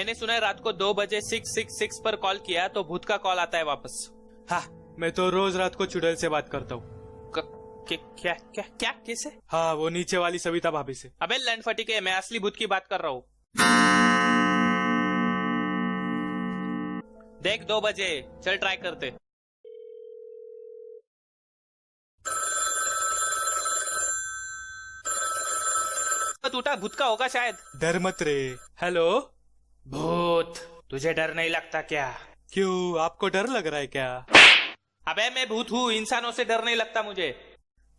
मैंने सुना है रात को 2 बजे 666 पर कॉल किया तो भूत का कॉल आता है वापस। हाँ, मैं तो रोज रात को चुड़ैल से बात करता हूँ। क्या क्या क्या कैसे? हाँ, वो नीचे वाली सविता भाभी से। अबे लैंड फटी, मैं असली भूत की बात कर रहा हूँ। देख 2 बजे, चल ट्राई करते। टूटा भूत का होगा शायद। डर मत रे। हेलो भूत, तुझे डर नहीं लगता क्या? क्यों, आपको डर लग रहा है क्या? अबे मैं भूत हूँ, इंसानों से डर नहीं लगता मुझे।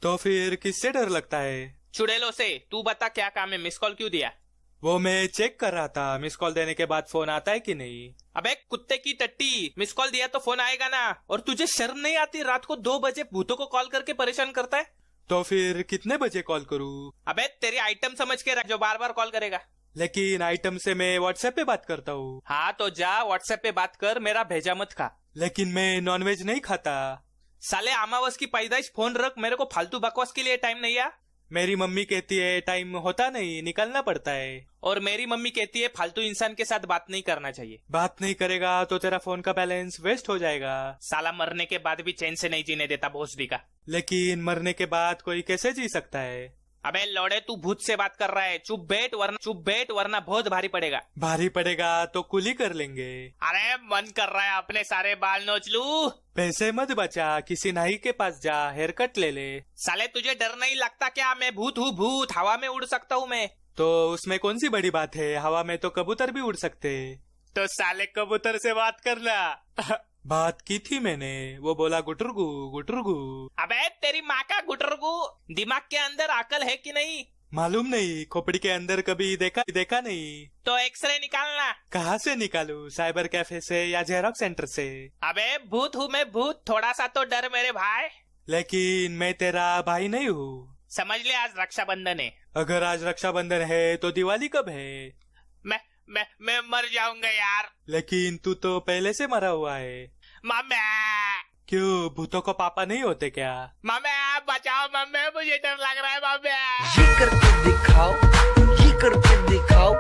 तो फिर किससे डर लगता है? चुड़ैलों से। तू बता क्या काम है, मिस कॉल क्यों दिया? वो मैं चेक कर रहा था मिस कॉल देने के बाद फोन आता है कि नहीं। अबे कुत्ते की टट्टी, मिस कॉल दिया तो फोन आएगा ना। और तुझे शर्म नहीं आती, रात को 2 बजे भूतों को कॉल करके परेशान करता है? तो फिर कितने बजे कॉल करूँ? अबे तेरी आइटम समझ के रख जो बार बार कॉल करेगा। लेकिन आइटम से मैं व्हाट्सएप पे बात करता हूँ। हाँ तो जा व्हाट्सएप पे बात कर, मेरा भेजा मत खा। लेकिन मैं नॉनवेज नहीं खाता। साले अमावस की पैदाइश, फोन रख, मेरे को फालतू बकवास के लिए टाइम नहीं है। मेरी मम्मी कहती है टाइम होता नहीं, निकलना पड़ता है। और मेरी मम्मी कहती है फालतू इंसान के साथ बात नहीं करना चाहिए। बात नहीं करेगा तो तेरा फोन का बैलेंस वेस्ट हो जाएगा। साला मरने के बाद भी चैन से नहीं जीने देता भोसडी का। लेकिन मरने के बाद कोई कैसे जी सकता है? अबे लौड़े, तू भूत से बात कर रहा है। चुप बैठ वरना बहुत भारी पड़ेगा। भारी पड़ेगा तो कुली कर लेंगे। अरे मन कर रहा है अपने सारे बाल नोच लूं। पैसे मत बचा, किसी नाई के पास जा, हेयर कट ले ले। साले तुझे डर नहीं लगता क्या? मैं भूत हूँ, भूत, हवा में उड़ सकता हूँ मैं। तो उसमें कौन सी बड़ी बात है, हवा में तो कबूतर भी उड़ सकते। तो साले कबूतर से बात करना। बात की थी मैंने, वो बोला गुटरगू गुटरगू। अबे तेरी माँ का गुटरगू, दिमाग के अंदर अकल है कि नहीं? मालूम नहीं, खोपड़ी के अंदर कभी देखा नहीं। तो एक्सरे निकालना। कहाँ से निकालूं, साइबर कैफे से या जेरोक्स सेंटर से? अबे भूत हूँ मैं, भूत, थोड़ा सा तो डर मेरे भाई। लेकिन मैं तेरा भाई नहीं हूँ। समझ ले, आज रक्षाबंधन है। अगर आज रक्षाबंधन है तो दिवाली कब है? मैं मर जाऊंगा यार। लेकिन तू तो पहले से मरा हुआ है। मम्मी, क्यों, भूतों को पापा नहीं होते क्या? मम्मी बचाओ, मम्मी मुझे डर लग रहा है। मम्मी ये करके दिखाओ, ये करके दिखाओ।